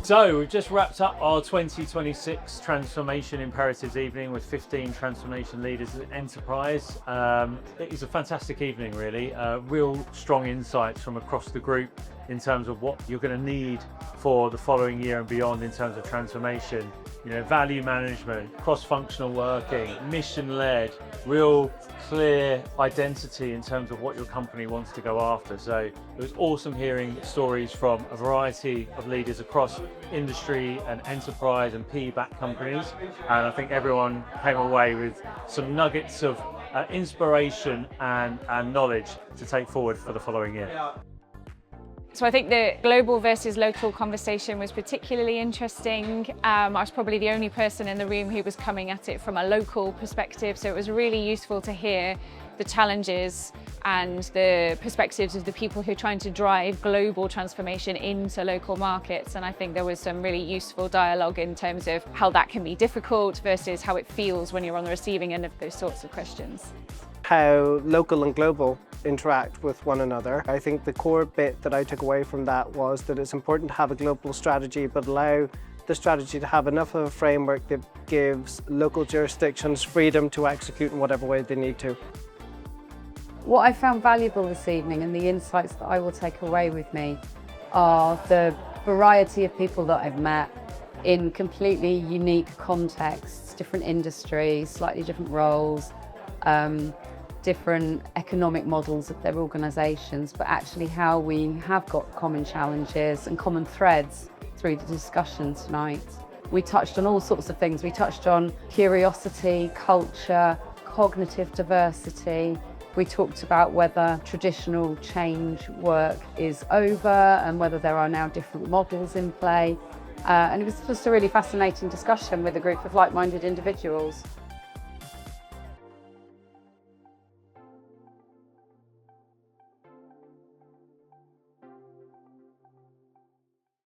So we've just wrapped up our 2026 Transformation Imperatives evening with 15 transformation leaders at Enterprise. It is a fantastic evening, really. Real strong insights from across the group in terms of what you're going to need for the following year and beyond in terms of transformation. You know, value management, cross-functional working, mission-led, real clear identity in terms of what your company wants to go after. So it was awesome hearing stories from a variety of leaders across industry and enterprise and PE-backed companies. And I think everyone came away with some nuggets of inspiration and knowledge to take forward for the following year. So I think the global versus local conversation was particularly interesting. I was probably the only person in the room who was coming at it from a local perspective, so it was really useful to hear the challenges and the perspectives of the people who are trying to drive global transformation into local markets. And I think there was some really useful dialogue in terms of how that can be difficult versus how it feels when you're on the receiving end of those sorts of questions. How local and global interact with one another. I think the core bit that I took away from that was that it's important to have a global strategy, but allow the strategy to have enough of a framework that gives local jurisdictions freedom to execute in whatever way they need to. What I found valuable this evening and the insights that I will take away with me are the variety of people that I've met in completely unique contexts, different industries, slightly different roles, different economic models of their organisations, but actually how we have got common challenges and common threads through the discussion tonight. We touched on all sorts of things. We touched on curiosity, culture, cognitive diversity. We talked about whether traditional change work is over and whether there are now different models in play. And it was just a really fascinating discussion with a group of like-minded individuals.